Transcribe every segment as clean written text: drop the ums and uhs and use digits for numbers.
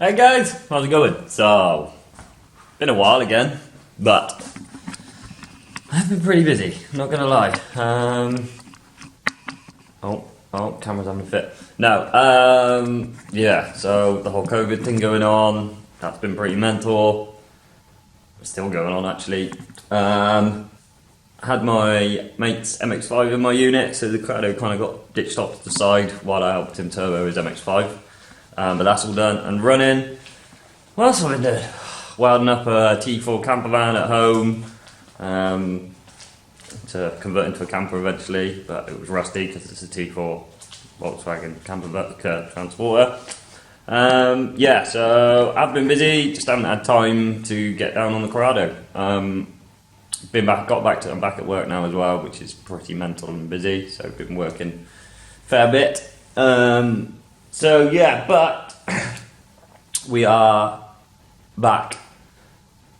Hey guys, how's it going? So, been a while again, but I've been pretty busy, not gonna lie. Camera's having a fit. No, yeah, so the whole COVID thing going on, that's been pretty mental. It's still going on actually. Had my mate's MX-5 in my unit, so the Corrado kind of got ditched off to the side while I helped him turbo his MX-5. But that's all done and running. What else have I been doing? Welding up a T4 camper van at home to convert into a camper eventually, but it was rusty because it's a T4 Volkswagen camper transporter. Yeah, so I've been busy, just haven't had time to get down on the Corrado. I'm back at work now as well, which is pretty mental and busy, so I've been working a fair bit. So yeah, but we are back.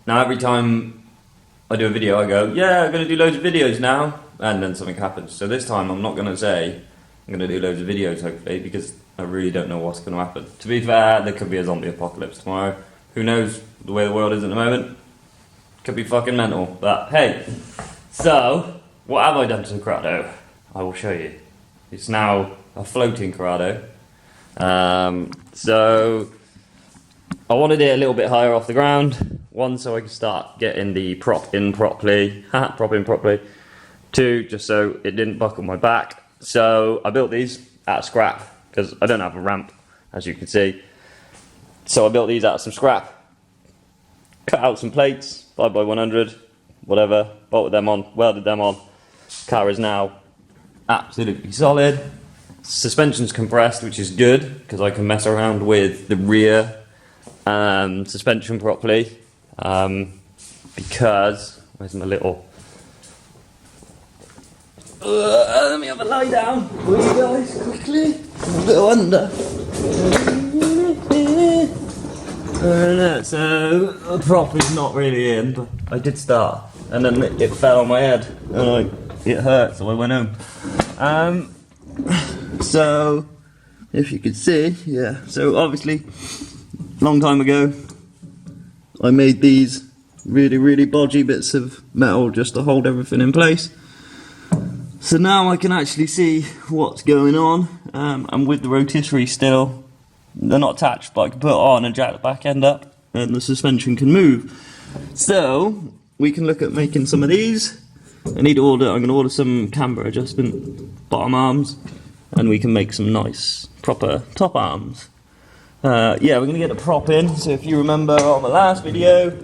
Now every time I do a video I go, yeah, I'm going to do loads of videos now, and then something happens. So this time I'm not going to say I'm going to do loads of videos hopefully, because I really don't know what's going to happen. To be fair, there could be a zombie apocalypse tomorrow. Who knows the way the world is at the moment? Could be fucking mental, but hey. So, what have I done to the Corrado? I will show you. It's now a floating Corrado. So I wanted it a little bit higher off the ground. One, so I could start getting the prop in properly. Two, just so it didn't buckle my back. So I built these out of scrap because I don't have a ramp, as you can see. So I built these out of some scrap. Cut out some plates, 5x100, whatever. Bolted them on, welded them on. Car is now absolutely solid. Suspension's compressed, which is good because I can mess around with the rear suspension properly. Because where's my little? Let me have a lie down for you guys quickly. I'll go under. So the prop is not really in, but I did start, and then it fell on my head, and it hurt, so I went home. So, if you could see, yeah, so obviously, long time ago, I made these really bodgy bits of metal just to hold everything in place. So now I can actually see what's going on, and with the rotisserie still, they're not attached, but I can put it on and jack the back end up, and the suspension can move. So, we can look at making some of these. I'm going to order some camber adjustment bottom arms, and we can make some nice proper top arms. Yeah, we're going to get the prop in. So if you remember on the last video,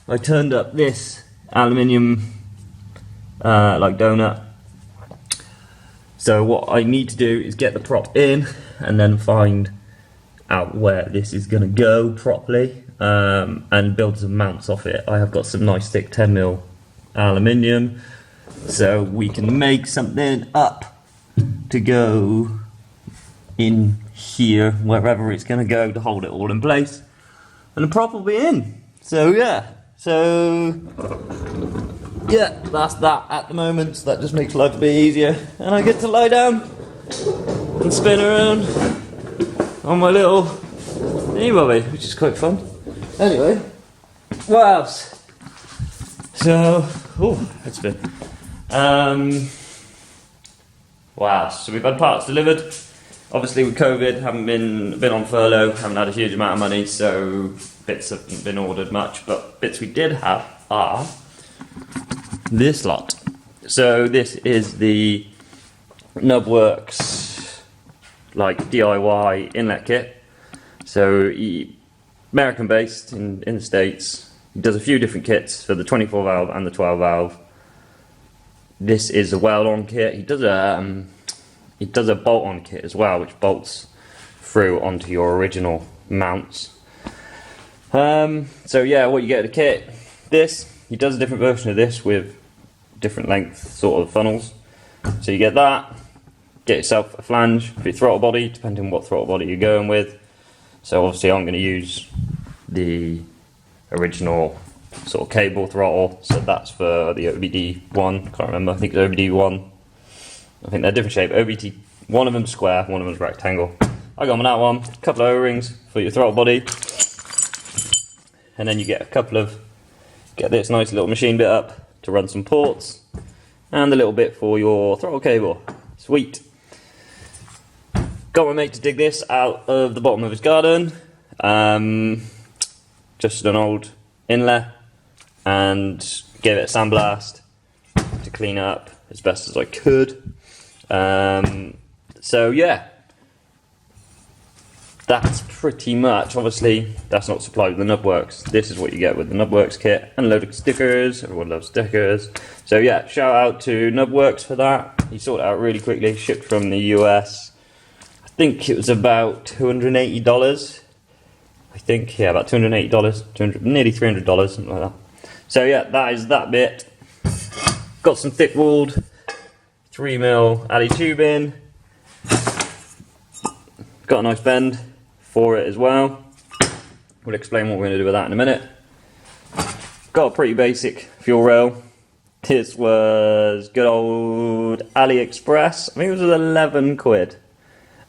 I turned up this aluminium like donut. So what I need to do is get the prop in and then find out where this is going to go properly, and build some mounts off it. I have got some nice thick 10mm aluminium, so we can make something up to go in here, wherever it's going to go, to hold it all in place, and the prop will be in. So yeah, that's that at the moment. So that just makes life a bit easier, and I get to lie down and spin around on my little thingy bobby, which is quite fun. Anyway, what else? So, that's good. Wow, so we've had parts delivered. Obviously with COVID, haven't been on furlough, haven't had a huge amount of money, so bits haven't been ordered much, but bits we did have are this lot. So this is the Nubworks like DIY inlet kit. So American based in the States. He does a few different kits for the 24 valve and the 12 valve. This is a weld-on kit. He does a bolt-on kit as well, which bolts through onto your original mounts. So yeah, what you get at the kit, he does a different version of this with different length sort of funnels. So you get that, get yourself a flange for your throttle body, depending on what throttle body you're going with. So obviously I'm going to use the original sort of cable throttle, so that's for the OBD1, can't remember, I think it's OBD1. I think they're different shape. OBD, one of them's square, one of them's rectangle. I got them on that one. A couple of O-rings for your throttle body. and then you get get this nice little machine bit up to run some ports, and the little bit for your throttle cable. Sweet. Got my mate to dig this out of the bottom of his garden. Just an old inlet, and gave it a sandblast to clean up as best as I could. So yeah, that's pretty much. Obviously that's not supplied with the Nubworks. This is what you get with the Nubworks kit, and a load of stickers. Everyone loves stickers. So yeah, shout out to Nubworks for that. He sorted it out really quickly, shipped from the US. I think it was about $280. I think, yeah, about $280, nearly $300, something like that. So yeah, that is that bit. Got some thick walled 3mm alley tubing. Got a nice bend for it as well. We'll explain what we're going to do with that in a minute. Got a pretty basic fuel rail. This was good old AliExpress. I think it was 11 quid.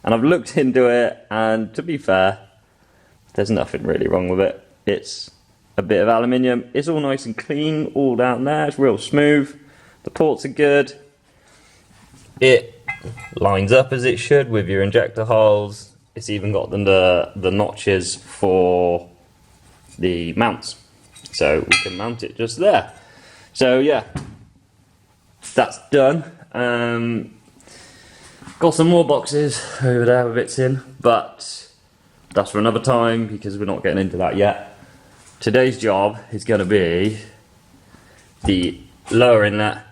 And I've looked into it, and to be fair, there's nothing really wrong with it. It's a bit of aluminium. It's all nice and clean, all down there. It's real smooth. The ports are good. It lines up as it should with your injector holes. It's even got the notches for the mounts, so we can mount it just there. So yeah, that's done. Got some more boxes over there with bits in, but that's for another time because we're not getting into that yet. Today's job is going to be the lower inlet,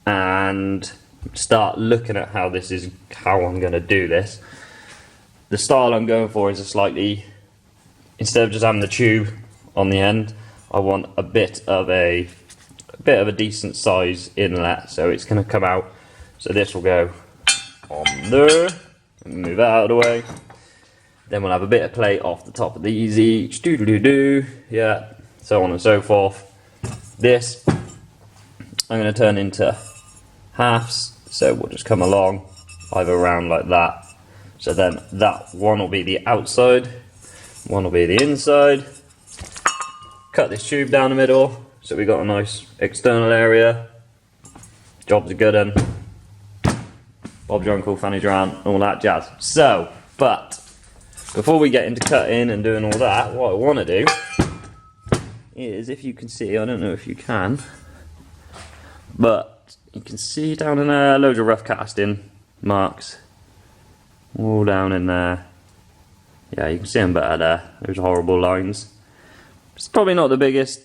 and start looking at how I'm going to do this. The style I'm going for is a slightly, instead of just having the tube on the end, I want a bit of a decent size inlet, so it's going to come out. So this will go on there, and move it out of the way. Then we'll have a bit of plate off the top of these each, yeah, so on and so forth. This I'm going to turn into halves, so we'll just come along either round like that. So then that one will be the outside, one will be the inside. Cut this tube down the middle, so we got a nice external area. Job's a good one. Bob's your uncle, Fanny's your aunt, all that jazz. So, but before we get into cutting and doing all that, what I want to do is, if you can see, I don't know if you can, but you can see down in there loads of rough casting marks, all down in there. Yeah, you can see them better there. Those horrible lines. It's probably not the biggest,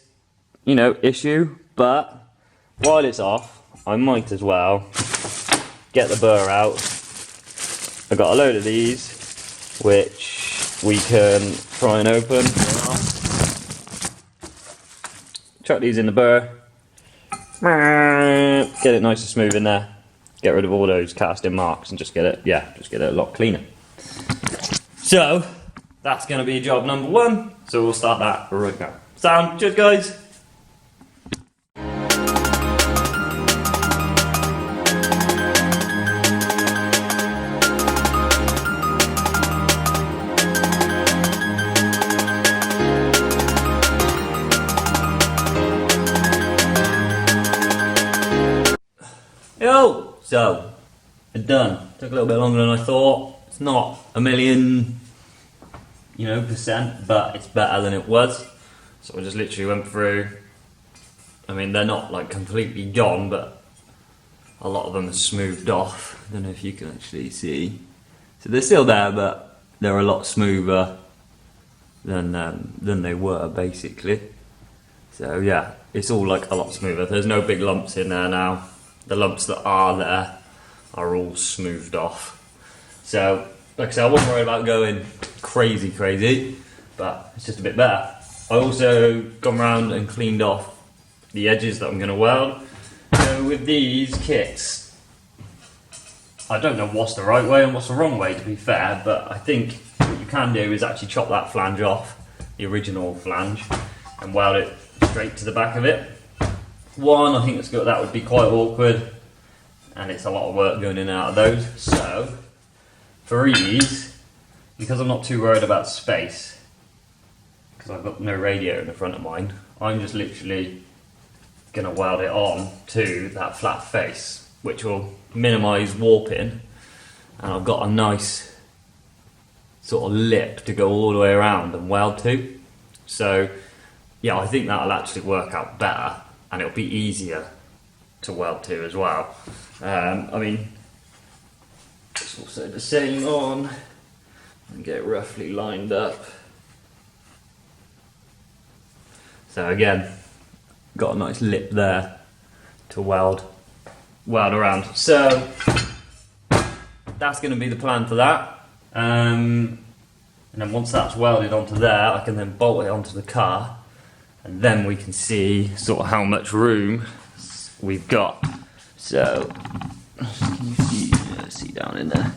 issue, but while it's off, I might as well get the burr out. I've got a load of these, which we can try and open. Chuck these in the burr. Get it nice and smooth in there. Get rid of all those casting marks and just get it a lot cleaner. So that's going to be job number one. So we'll start that right now. Sound good, guys? Yo! So, it's done. Took a little bit longer than I thought. It's not a million, percent, but it's better than it was. So I just literally went through. I mean, they're not like completely gone, but a lot of them are smoothed off. I don't know if you can actually see. So they're still there, but they're a lot smoother than they were, basically. So yeah, it's all like a lot smoother. There's no big lumps in there now. The lumps that are there are all smoothed off. So, like I said, I wasn't worried about going crazy, but it's just a bit better. I also gone around and cleaned off the edges that I'm going to weld. So with these kits, I don't know what's the right way and what's the wrong way, to be fair, but I think what you can do is actually chop that flange off, the original flange, and weld it straight to the back of it. One, I think that would be quite awkward, and it's a lot of work going in and out of those. So, for ease, because I'm not too worried about space, because because I've got no radiator in the front of mine, I'm just literally going to weld it on to that flat face, which will minimise warping, and I've got a nice sort of lip to go all the way around and weld to. So yeah, I think that'll actually work out better, and it'll be easier to weld to as well. I mean, it's also the same on, and get it roughly lined up. So again, got a nice lip there to weld around. So that's going to be the plan for that. And then once that's welded onto there, I can then bolt it onto the car, and then we can see sort of how much room we've got. So can you see down in there?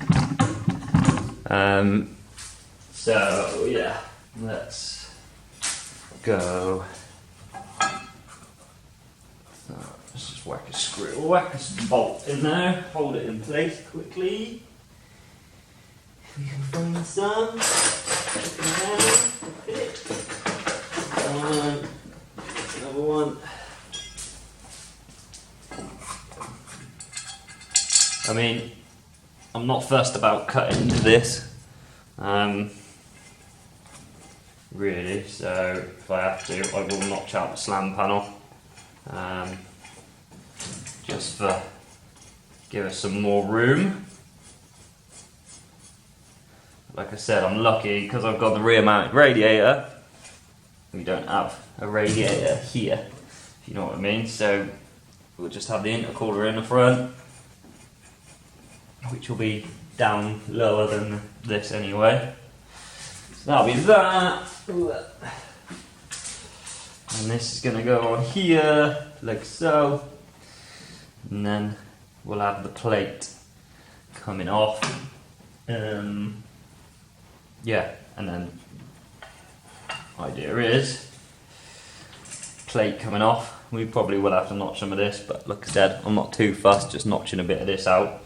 So yeah, let's go. Let's just whack a bolt in there, hold it in place quickly. We can find some. Another one. I mean, I'm not fussed about cutting into this, really, so if I have to, I will notch out the slam panel, just for give us some more room. Like I said, I'm lucky because I've got the rear mounted radiator. We don't have a radiator here, if you know what I mean, so we'll just have the intercooler in the front, which will be down lower than this anyway. So that'll be that. And this is going to go on here, like so. And then we'll have the plate coming off. Yeah, and then idea is plate coming off. We probably will have to notch some of this, but like I said, I'm not too fussed, just notching a bit of this out,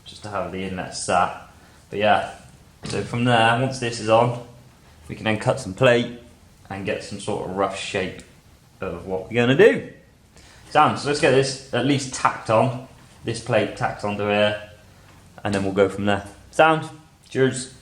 just to have the inlet sat. But yeah, so from there, once this is on, we can then cut some plate and get some sort of rough shape of what we're going to do. So let's get this at least tacked on, this plate tacked onto here, and then we'll go from there. Sound? Cheers.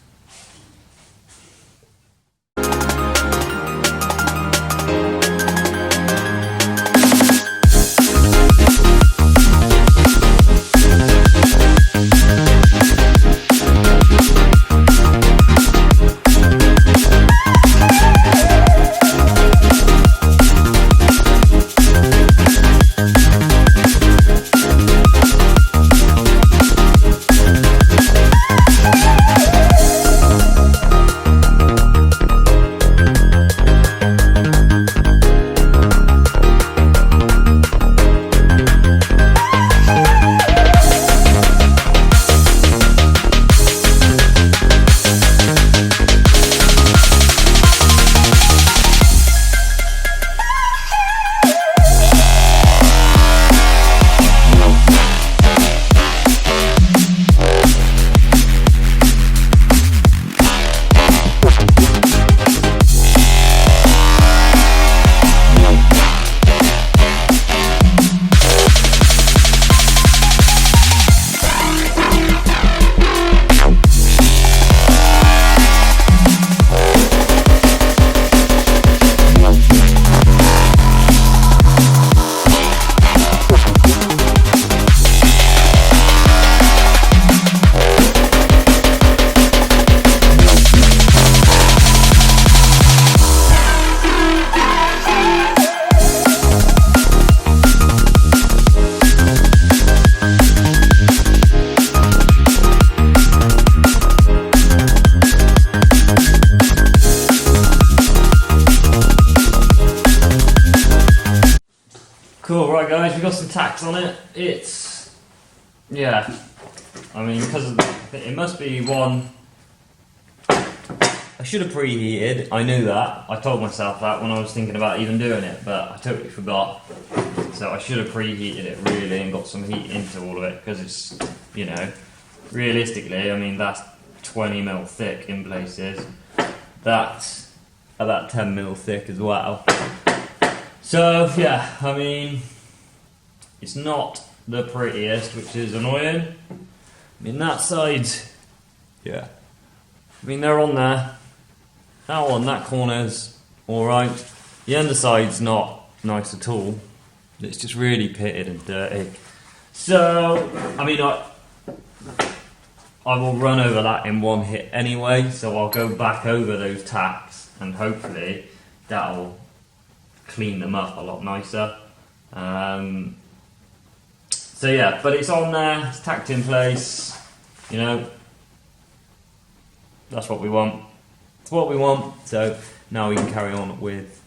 Cool, right guys, we've got some tacks on it. It's, yeah, I mean, because it must be one, I should have preheated, I knew that, I told myself that when I was thinking about even doing it, but I totally forgot. So I should have preheated it really and got some heat into all of it, because it's, you know, realistically, I mean, that's 20 mil thick in places. That's about 10mm thick as well. So yeah, I mean, it's not the prettiest, which is annoying. I mean, that side, yeah. I mean, they're on there. That one, that corner's alright. The underside's not nice at all. It's just really pitted and dirty. So, I mean, I will run over that in one hit anyway, so I'll go back over those tacks and hopefully that'll clean them up a lot nicer. So yeah, but it's on there, it's tacked in place, you know, that's what we want. It's what we want, so now we can carry on with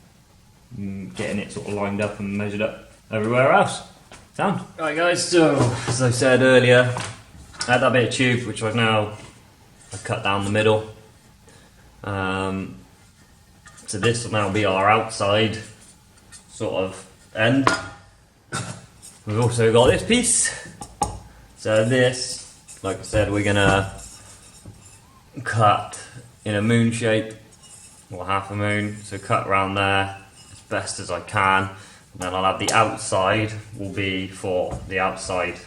getting it sort of lined up and measured up everywhere else. Sound? Right guys, so as I said earlier, I had that bit of tube which I've cut down the middle. So this will now be our outside sort of end. We've also got this piece. So this, like I said, we're gonna cut in a moon shape, or half a moon, so cut around there as best as I can. And then I'll have the outside will be for the outside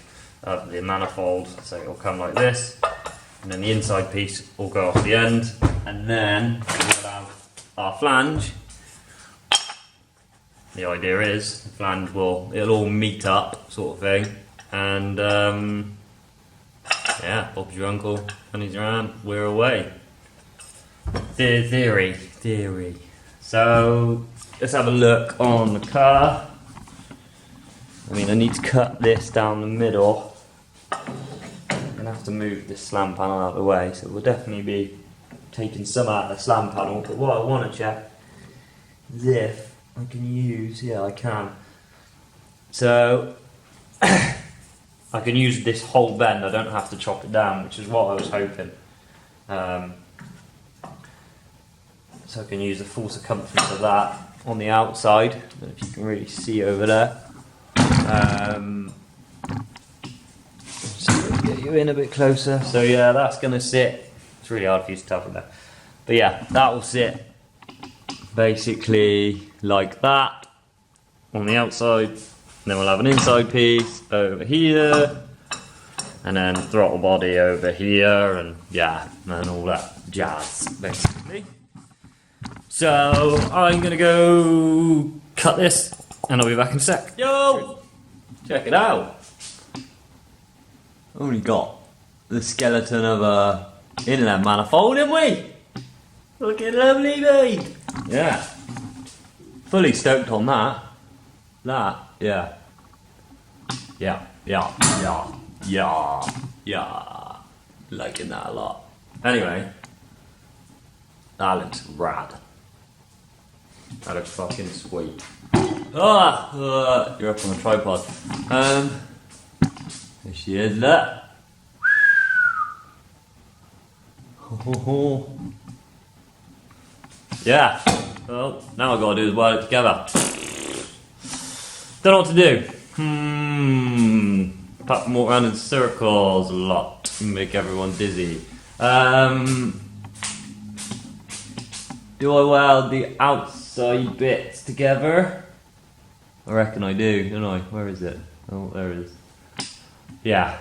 of the manifold, so it'll come like this, and then the inside piece will go off the end, and then we'll have our flange. The idea is the flange it'll all meet up, sort of thing, and yeah, Bob's your uncle, Honey's your aunt, we're away. Theory. So let's have a look on the car. I mean, I need to cut this down the middle. I'm gonna have to move this slam panel out of the way, so we'll definitely be taking some out of the slam panel. But what I want to check is if I can use, yeah, I can. So I can use this whole bend. I don't have to chop it down, which is what I was hoping. So I can use the full circumference of that on the outside. I don't know if you can really see over there. So get you in a bit closer. So yeah, that's going to sit. It's really hard for you to tell from there. But yeah, that will sit basically like that on the outside. And then we'll have an inside piece over here. And then throttle body over here. And yeah, and all that jazz, basically. So I'm going to go cut this. And I'll be back in a sec. Yo! Check it out. Only got the skeleton of a inlet manifold, haven't we? Looking lovely, mate. Yeah. Fully stoked on that. Yeah. Liking that a lot. Anyway. That looks rad. That looks fucking sweet. You're up on a tripod. There she is, look. Yeah. Well, now I've got to do is weld it together. Don't know what to do. Apart from walk around in circles a lot and make everyone dizzy. Do I weld the outside bits together? I reckon I do, don't I? Where is it? Oh, there it is. Yeah.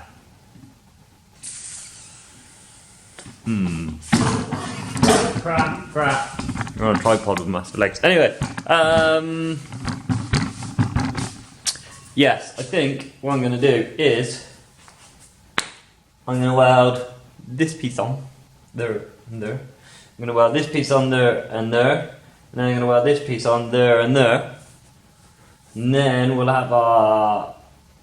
Crap. You're on a tripod with massive legs. Anyway, yes, I think what I'm going to do is I'm going to weld this piece on there and there. I'm going to weld this piece on there and there, and then I'm going to weld this piece on there and there, and then we'll have our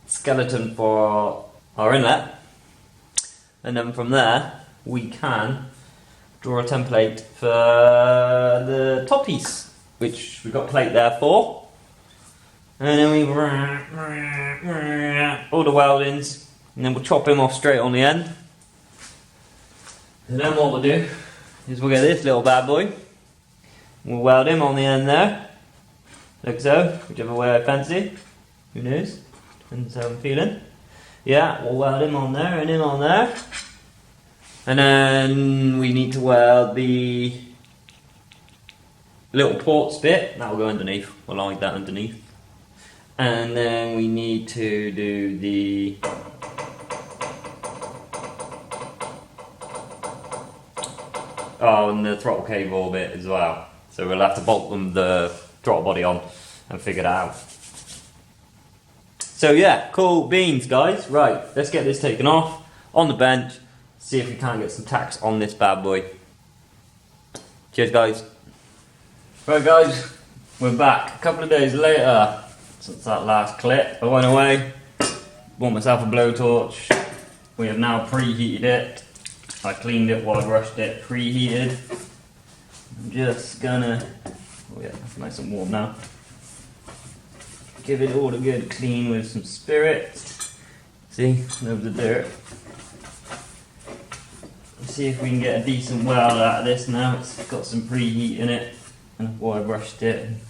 skeleton for our inlet, and then from there we can draw a template for the top piece, which we've got plate there for, and then we all the weldings, and then we'll chop him off straight on the end, and then what we'll do is we'll get this little bad boy, we'll weld him on the end there, like so, whichever way I fancy, who knows, depends how I'm feeling. Yeah, we'll weld him on there and him on there, and then we need to weld the little ports bit, that will go underneath, we'll like that underneath. And then we need to do the and the throttle cable bit as well. So we'll have to bolt the throttle body on and figure that out. So yeah, cool beans guys. Right, let's get this taken off on the bench, see if we can get some tacks on this bad boy. Cheers guys. Right guys, we're back a couple of days later since that last clip. I went away, bought myself a blowtorch. We have now preheated it. I cleaned it, wide brushed it, preheated. I'm just gonna, oh yeah, it's nice and warm now. Give it all a good clean with some spirit. See, over the dirt. See if we can get a decent weld out of this now. It's got some preheat in it, and I've wire brushed it, and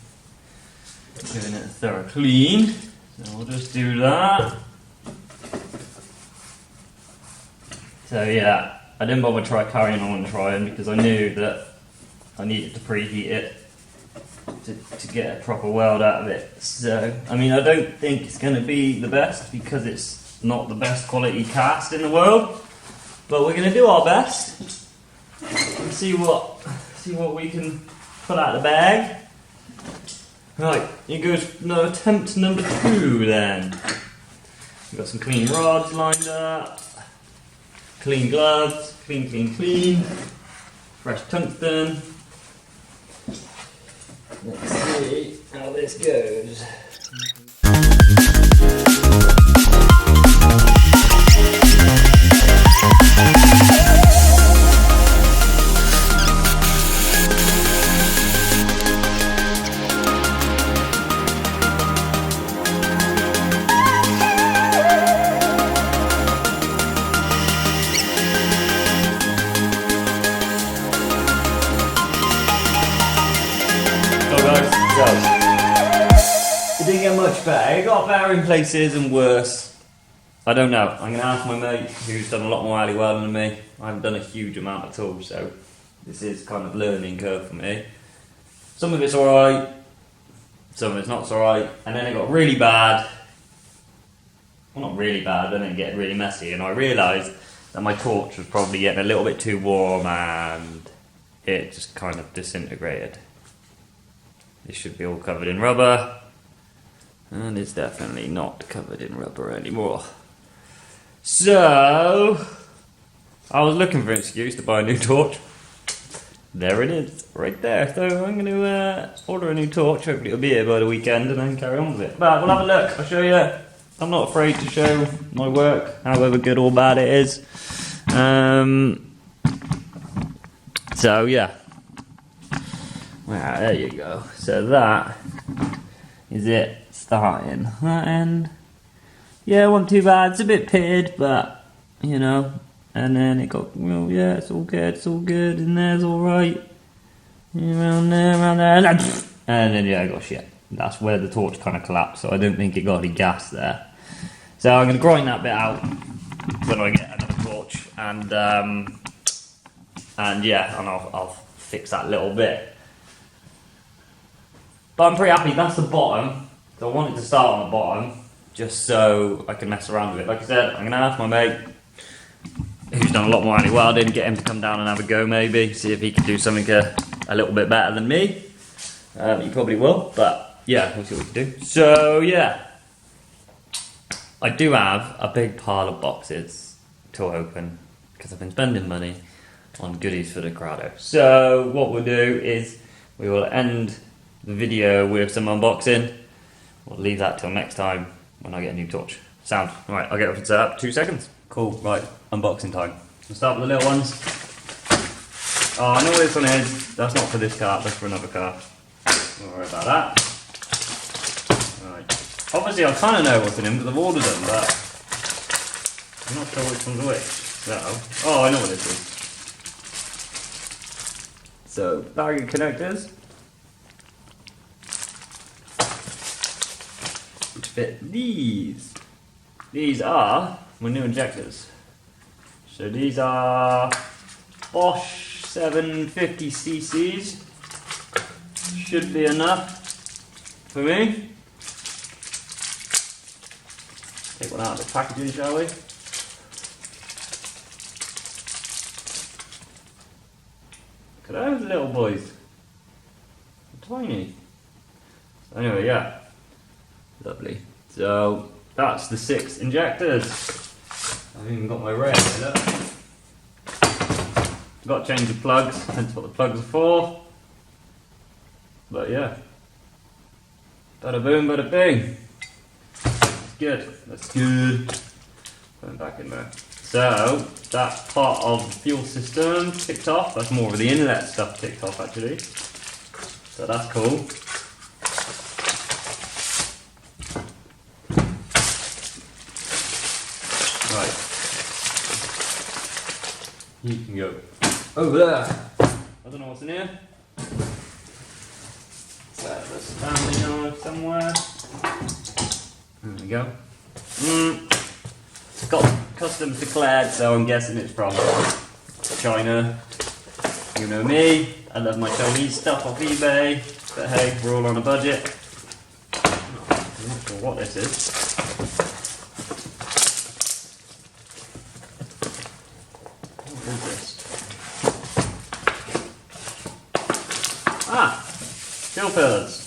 giving it a thorough clean. So we'll just do that. So yeah, I didn't bother carrying on and trying because I knew that I needed to preheat it to get a proper weld out of it. So, I mean, I don't think it's going to be the best because it's not the best quality cast in the world, but we're going to do our best and see what we can pull out of the bag. Right, here goes attempt number 2 then. We've got some clean rods lined up, clean gloves, clean, fresh tungsten. Let's see how this goes. It didn't get much better. It got better in places and worse. I don't know. I'm going to ask my mate who's done a lot more alley welding than me. I haven't done a huge amount at all, so this is kind of learning curve for me. Some of it's alright, some of it's not so alright, and then it got really bad. Well, not really bad, but then it get really messy, and I realised that my torch was probably getting a little bit too warm and it just kind of disintegrated. This should be all covered in rubber, and it's definitely not covered in rubber anymore. So, I was looking for an excuse to buy a new torch. There it is, right there. So I'm going to order a new torch. Hopefully it'll be here by the weekend and then carry on with it. But we'll have a look. I'll show you. I'm not afraid to show my work, however good or bad it is. So yeah. Wow, there you go. So that is it starting. That end, yeah, wasn't too bad. It's a bit pitted, but you know. And then it got, well, yeah, it's all good, and there's alright. Around there, and then yeah, I got shit. That's where the torch kind of collapsed, so I don't think it got any gas there. So I'm going to grind that bit out when I get another torch, and yeah, and I'll fix that little bit. But I'm pretty happy, that's the bottom. So I wanted to start on the bottom, just so I can mess around with it. Like I said, I'm going to ask my mate, who's done a lot more alley welding, get him to come down and have a go maybe, see if he can do something a little bit better than me. He probably will, but yeah, we'll see what we can do. So yeah, I do have a big pile of boxes to open, because I've been spending money on goodies for the Corrado. So what we'll do is, we will end the video with some unboxing. We'll leave that till next time when I get a new torch. Sound. Alright, I'll get up and set up, 2 seconds. Cool, right, unboxing time. We'll start with the little ones. Oh, I know what this one is. That's not for this car, that's for another car. Don't worry about that. Right. Obviously, I kind of know what's in them because I've ordered them, but I'm not sure which one's which. So, oh, I know what this is. So, bag of connectors. Which fit these. These are my new injectors. So these are Bosch 750 cc's. should be enough for me. Take one out of the packaging, shall we? Look at those little boys. They're tiny. Anyway, yeah. Lovely. So that's the 6 injectors. I've even got my red, look. Got to change the plugs, hence what the plugs are for. But yeah. Bada boom, bada bing. That's good. That's good. Put it back in there. So that part of the fuel system ticked off. That's more of the inlet stuff ticked off actually. So that's cool. Right. You can go over there. I don't know what's in here. There's a standing yard somewhere. There we go. It's got customs declared, so I'm guessing it's from China. You know me, I love my Chinese stuff off eBay, but hey, we're all on a budget. I'm not sure what this is. What is this? Ah! Fuel fillers.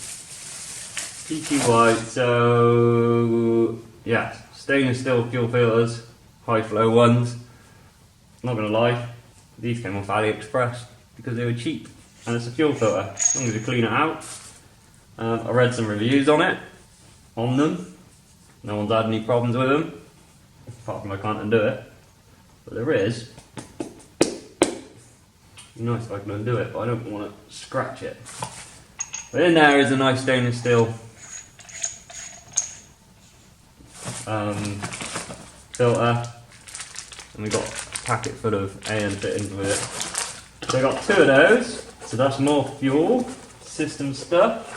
PQY, so yeah, stainless steel fuel fillers, high flow ones. Not gonna lie, these came off AliExpress because they were cheap, and it's a fuel filter. As long as you clean it out. I read some reviews on them. No one's had any problems with them, apart from I can't undo it. But there is. It'd be nice if I can undo it, but I don't want to scratch it. But in there is a nice stainless steel filter, and we got a packet full of AN fittings with it. So I got 2 of those, so that's more fuel system stuff.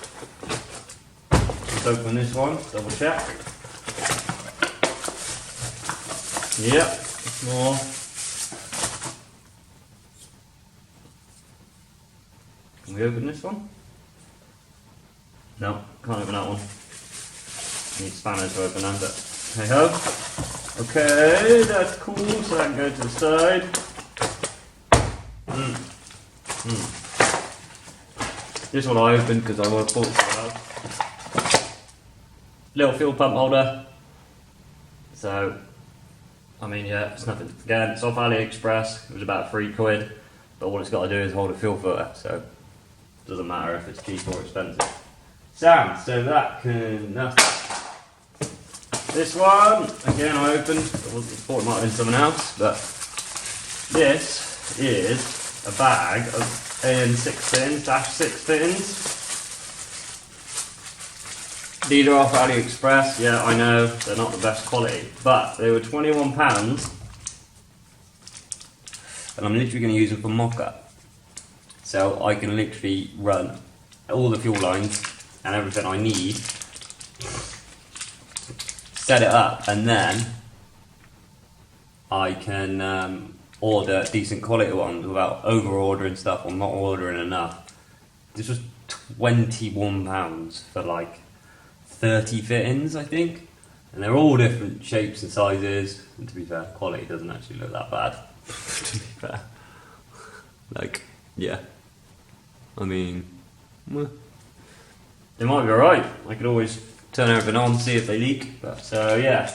Let's open this one, double check. Yep, more. Can we open this one? No, can't open that one. Need spanners to open that, but hey ho. Okay, that's cool, so that can go to the side. This one I opened because I want to pull it out. Little fuel pump holder. So, I mean, yeah, it's nothing. Again, it's off AliExpress. It was about £3, but all it's got to do is hold a fuel filter, so it doesn't matter if it's cheap or expensive. Sound, so that can. This one, again, I opened. I thought it might have been someone else, but this is a bag of AN6 fittings, -6 fittings. These are off AliExpress. Yeah, I know they're not the best quality, but they were £21, and I'm literally going to use them for mock-up. So I can literally run all the fuel lines and everything I need, set it up, and then I can order decent quality ones without over ordering stuff or not ordering enough. This was £21 for like 30 fittings, I think, and they're all different shapes and sizes, and to be fair, quality doesn't actually look that bad. To be fair, like, yeah, I mean, well, they might be alright. I could always turn everything on and see if they leak, but so yeah,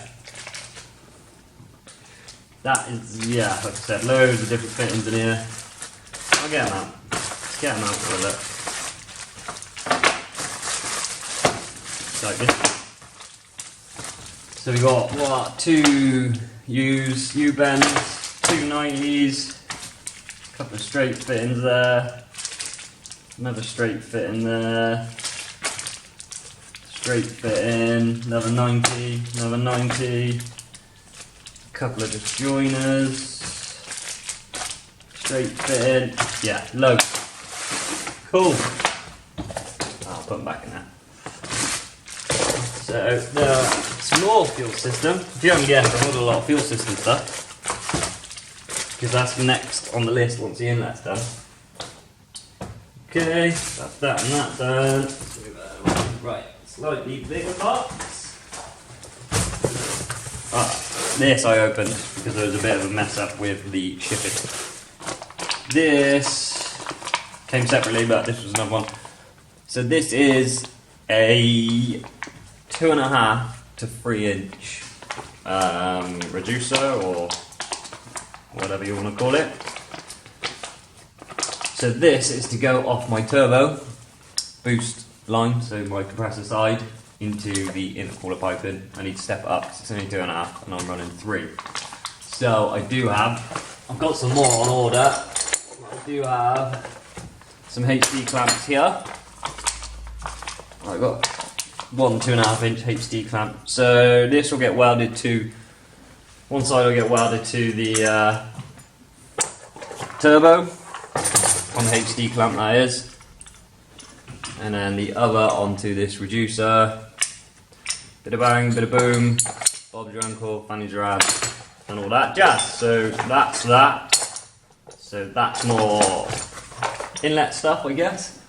that is, yeah, like I said, loads of different fittings in here. I'll get them out. Let's get them out for a look. Like this. So we got what, 2 U's, U-bends, 2 90s, a couple of straight fittings there, another straight fitting there, straight fitting, another 90, another 90, a couple of just joiners, straight fitting, yeah, loads. Cool. I'll put them back in there. So, some more fuel system. If you haven't guessed, I've ordered a lot of fuel system stuff, because that's next on the list once the inlet's done. Okay, that's that and that done. Right, slightly bigger box. This I opened because there was a bit of a mess up with the shipping. This came separately, but this was another one. So this is a 2.5 to 3 inch reducer, or whatever you want to call it. So this is to go off my turbo boost line, so my compressor side, into the intercooler piping. I need to step it up because it's only 2.5 and I'm running 3. So I've got some more on order. I do have some HD clamps here. I've got one 2.5 inch HD clamp. So this will get welded to, one side will get welded to the turbo, on the HD clamp that is, and then the other onto this reducer. Bit of bang, bit of boom, Bob's your uncle, Fanny's your ass, and all that jazz. So that's that. So that's more inlet stuff, I guess.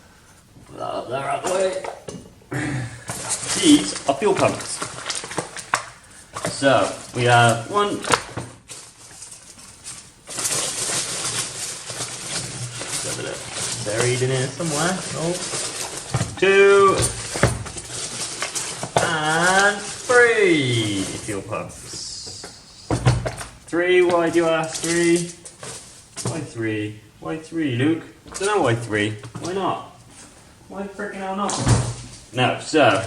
Put that up there out the way. These are fuel pumps. So we have one. Buried in here somewhere. Oh. 2 and 3 fuel pumps. 3, why do you ask 3? Why 3? Why 3, Luke? I don't know why 3. Why not? Why freaking hell not? No, so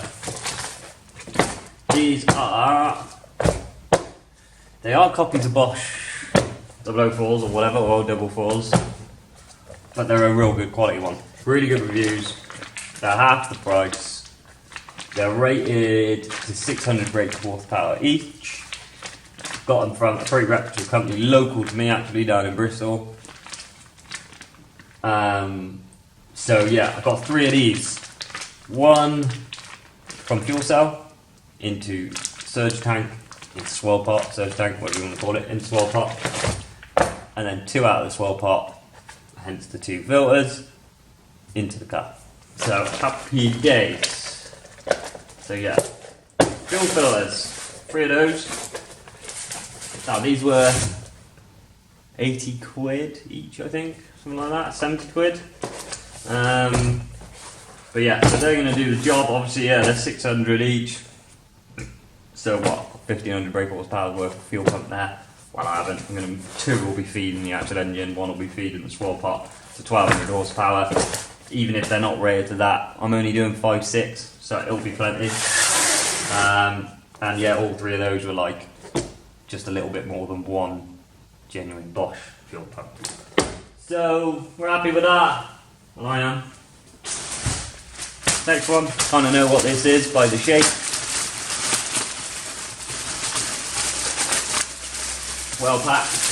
these are, they are copies of Bosch 004s or whatever, or 4.4s. But they're a real good quality one. Really good reviews. They're half the price. They're rated to 600 brake horsepower each. Got them from a very reputable company, local to me actually, down in Bristol. So yeah, I've got 3 of these. One from fuel cell into surge tank, into swirl pot, surge tank, whatever you want to call it, into swirl pot. And then 2 out of the swirl pot, hence the 2 filters, into the car. So happy days. So yeah, fuel filters, 3 of those. Now these were 80 quid each, I think, something like that, 70 quid. But yeah, so they're going to do the job. Obviously, yeah, they're 600 each. So what, 1500 brake horsepower worth of fuel pump there. Well, I haven't. 2 will be feeding the actual engine, 1 will be feeding the swirl pot to 1200 horsepower. Even if they're not rated to that, I'm only doing 5.6, so it'll be plenty. And yeah, all 3 of those were like just a little bit more than 1 genuine Bosch fuel pump. So we're happy with that. Well, I am. Next one, kind of know what this is by the shape. Well packed.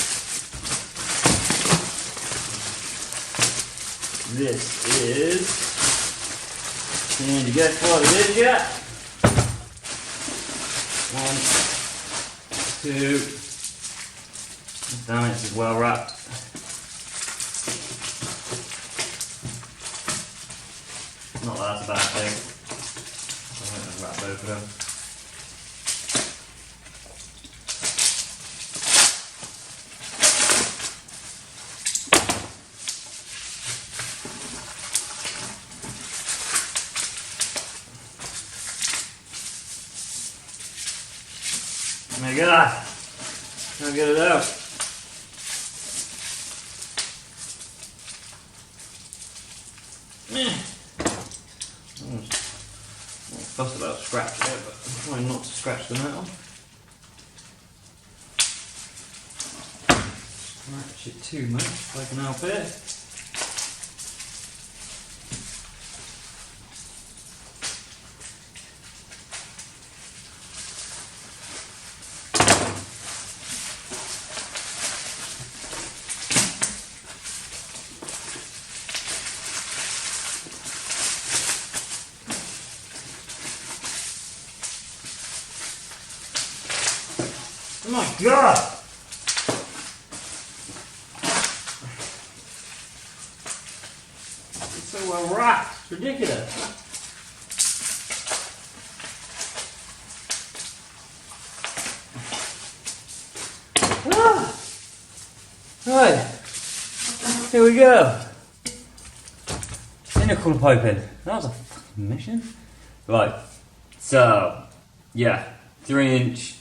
This is, can you guess what it is yet? 1, 2, damn it, this is well wrapped. Not that that's a bad thing. I'm going to wrap both of them. Oh my god, I'll get it out. I'm fussed about scratching it, but I'm trying not to scratch the metal. Scratch it too much if I can help it. Oh my god! It's so well wrapped. It's ridiculous. Right, here we go. Intercooler piping. That was a fucking mission. Right, so yeah, 3-inch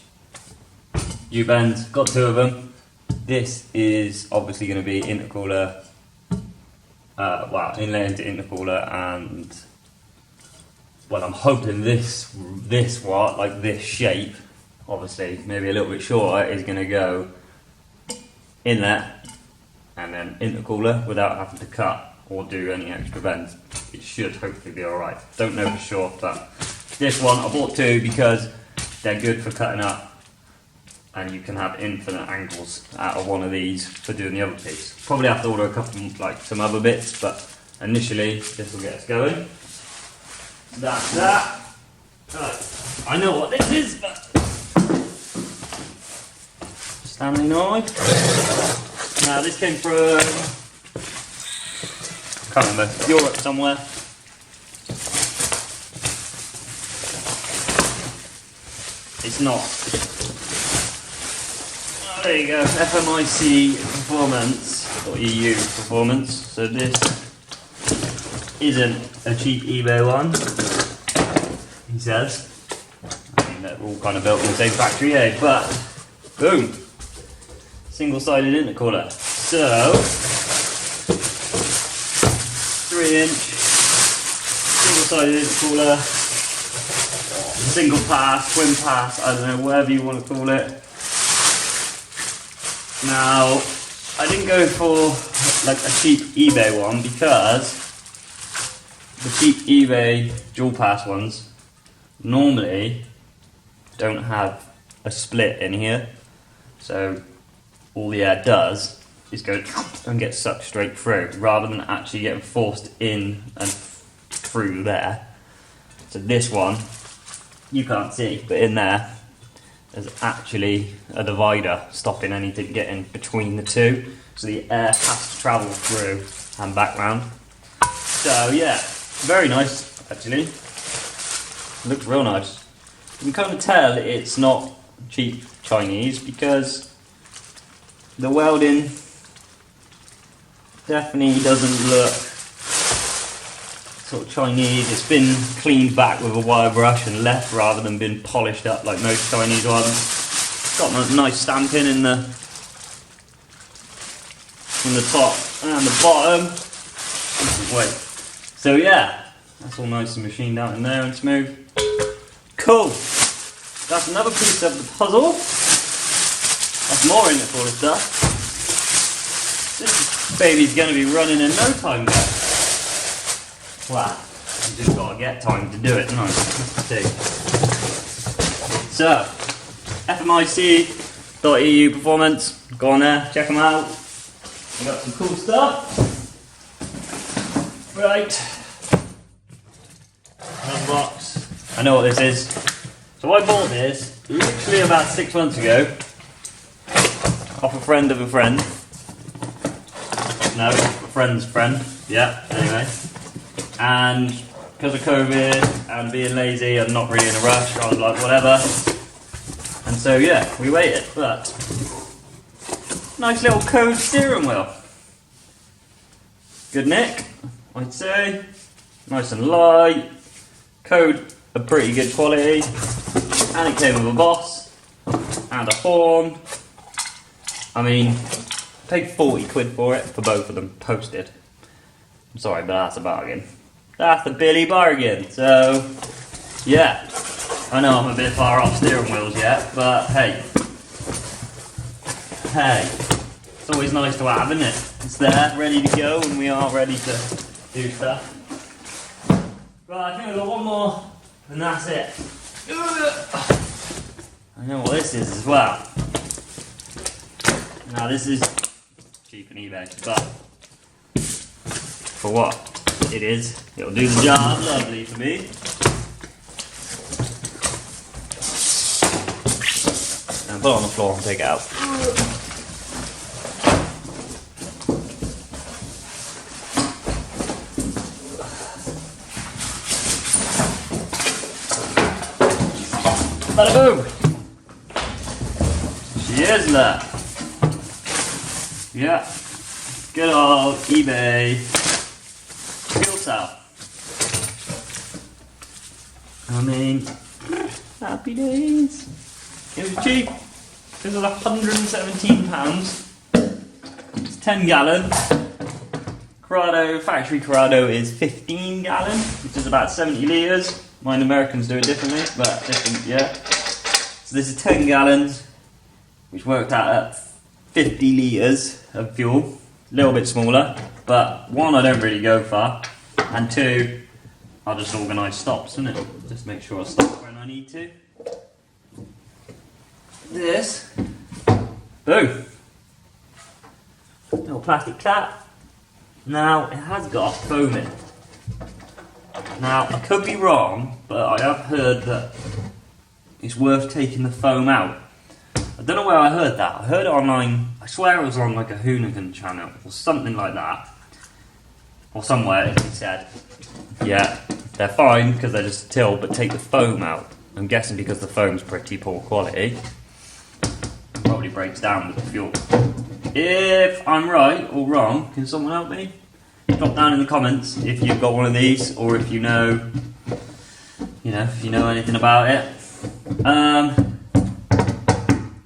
U-bends, got 2 of them. This is obviously going to be intercooler, inlet into intercooler, and well, I'm hoping this what, like this shape, obviously maybe a little bit shorter, is going to go inlet and then intercooler without having to cut or do any extra bends. It should hopefully be alright. Don't know for sure, but this one I bought 2 because they're good for cutting up, and you can have infinite angles out of one of these for doing the other piece. Probably have to order a couple, like some other bits, but initially this will get us going. That's that. Right. I know what this is, but Stanley knife. Now this came from, I can't remember, Europe somewhere. It's not. Oh, there you go, FMIC Performance, or EU Performance. So this isn't a cheap eBay one, he says. I mean, they're all kind of built in the same factory, eh? But, boom! Single-sided intercooler. So, 3-inch, single-sided intercooler, single pass, twin pass, I don't know, whatever you want to call it. Now, I didn't go for like a cheap eBay one because the cheap eBay dual pass ones normally don't have a split in here. So all the air does is go and get sucked straight through rather than actually getting forced in and through there. So this one, you can't see, but in there, there's actually a divider stopping anything getting between the two. So the air has to travel through and back round. So yeah, very nice actually. Looks real nice. You can kind of tell it's not cheap Chinese because the welding definitely doesn't look sort of Chinese. It's been cleaned back with a wire brush and left rather than been polished up like most Chinese ones. It's got a nice stamping in the top and the bottom. Wait. So yeah, that's all nice and machined out in there and smooth. Cool. That's another piece of the puzzle. That's more intercooler stuff. This baby's going to be running in no time though. Wow, you just got to get time to do it, don't you? Let's see. So, FMIC.EU Performance, go on there, check them out. We got some cool stuff. Right. Another box. I know what this is. So I bought this literally about 6 months ago off a friend of a friend. No, a friend's friend. Yeah, anyway. And because of COVID and being lazy and not really in a rush, I was like, whatever. And so yeah, we waited, but nice little Code steering wheel. Good nick, I'd say. Nice and light. Code a pretty good quality. And it came with a boss and a horn. I mean, paid 40 quid for it for both of them, posted. I'm sorry, but that's a bargain. That's a Billy bargain. So, yeah. I know I'm a bit far off steering wheels yet, but hey. Hey. It's always nice to have, isn't it? It's there, ready to go, and we are ready to do stuff. Right, I think I've got one more, and that's it. I know what this is as well. Now this is cheap on eBay, but for what it is, it'll do the job lovely for me. And put it on the floor and take it out. Bada boom! She is there. Yeah. Good old eBay fuel cell. I mean, happy days. It was cheap. It was £117. It's 10 gallon. Corrado, factory Corrado is 15 gallon, which is about 70 litres. Mine Americans do it differently, but different, yeah. So this is 10 gallons, which worked out at 50 litres of fuel. A little bit smaller, but one, I don't really go far, and two, I'll just organise stops, isn't it? Just make sure I stop when I need to. This, boom. Little plastic cap. Now, it has got foam in. Now, I could be wrong, but I have heard that it's worth taking the foam out. I don't know where I heard that. I heard it online. I swear it was on like a Hoonigan channel or something like that. Or somewhere it said, yeah, they're fine because they're just a till, but take the foam out. I'm guessing because the foam's pretty poor quality. It probably breaks down with the fuel. If I'm right or wrong, can someone help me? Drop down in the comments if you've got one of these, or if you know anything about it.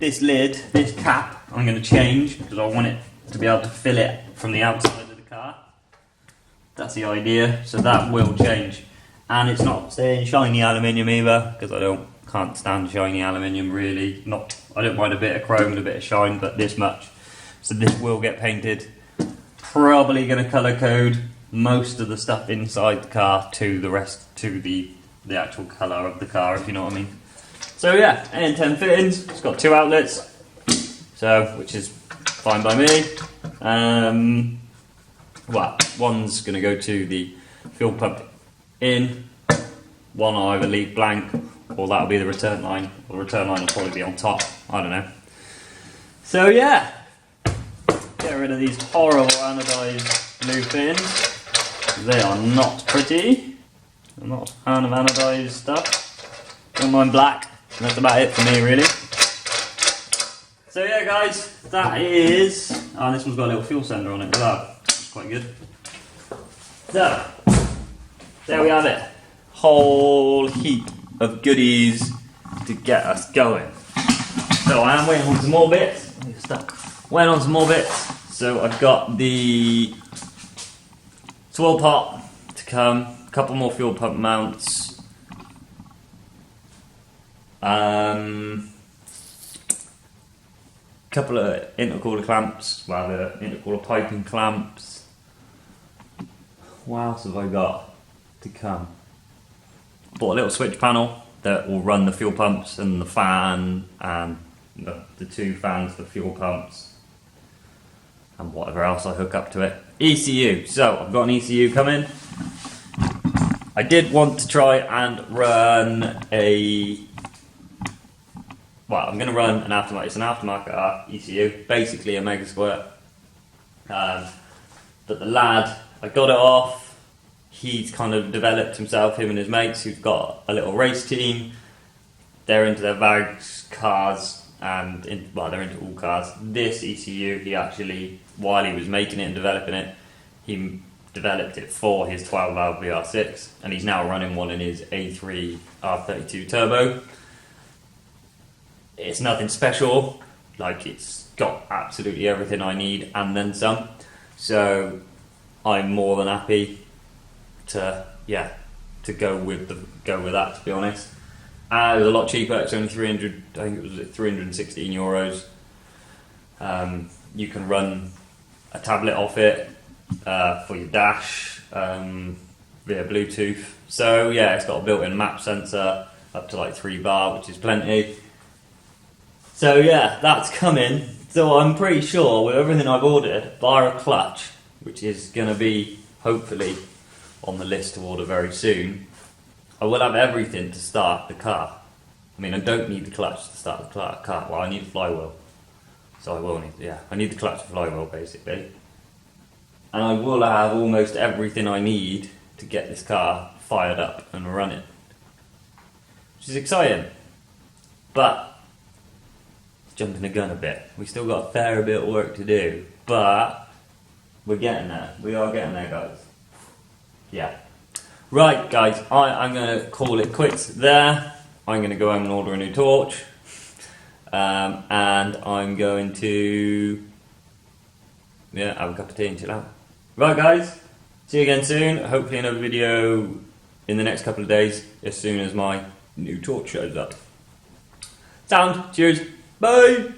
This lid, this cap, I'm going to change because I want it to be able to fill it from the outside of the car. That's the idea, so that will change. And it's not staying shiny aluminium either, because I can't stand shiny aluminium really. I don't mind a bit of chrome and a bit of shine, but this much. So this will get painted. Probably going to colour code most of the stuff inside the car to the rest, to the actual colour of the car, if you know what I mean. So yeah, AN10 fittings. It's got 2 outlets, which is fine by me. Well, one's going to go to the fuel pump in. One I'll either leave blank, or that'll be the return line. The return line will probably be on top. I don't know. So yeah. Get rid of these horrible anodized blue fins. They are not pretty. I'm not a fan of anodized stuff. Don't mind black. And that's about it for me, really. So yeah, guys, that is. Oh, this one's got a little fuel sender on it as well. It's quite good. So there we have it. Whole heap of goodies to get us going. So I am waiting on some more bits. Went on some more bits, so I've got the swirl pot to come, a couple more fuel pump mounts, couple of intercooler clamps, well the intercooler piping clamps. What else have I got to come? Bought a little switch panel that will run the fuel pumps and the fan and the 2 fans for fuel pumps. And whatever else I hook up to it. ECU. So I've got an ECU coming. I did want to try and run I'm going to run an aftermarket. It's an aftermarket ECU, basically a mega squirt. But the lad, I got it off. He's kind of developed himself, him and his mates, who've got a little race team. They're into their vags, cars, and they're into all cars. This ECU, he actually, while he was making it and developing it, he developed it for his 12-valve VR6, and he's now running one in his A3 R32 Turbo. It's nothing special, like it's got absolutely everything I need and then some. So I'm more than happy to go with that, to be honest. It was a lot cheaper. It's only 300. I think it was 316 euros. You can run a tablet off it for your dash via Bluetooth. So yeah, it's got a built-in map sensor up to like 3 bar, which is plenty. So yeah, that's coming. So I'm pretty sure with everything I've ordered, bar a clutch, which is going to be hopefully on the list to order very soon, I will have everything to start the car. I mean, I don't need the clutch to start the car. Well, I need a flywheel. So I will need, I need the clutch and flywheel basically. And I will have almost everything I need to get this car fired up and running. Which is exciting. but it's jumping the gun a bit. We still got a fair bit of work to do, but we're getting there. We are getting there, guys. Yeah. Right, guys, I'm going to call it quits there. I'm going to go home and order a new torch. And I'm going to have a cup of tea and chill out. Right, guys, see you again soon. Hopefully another video in the next couple of days as soon as my new torch shows up. Sound, cheers, bye!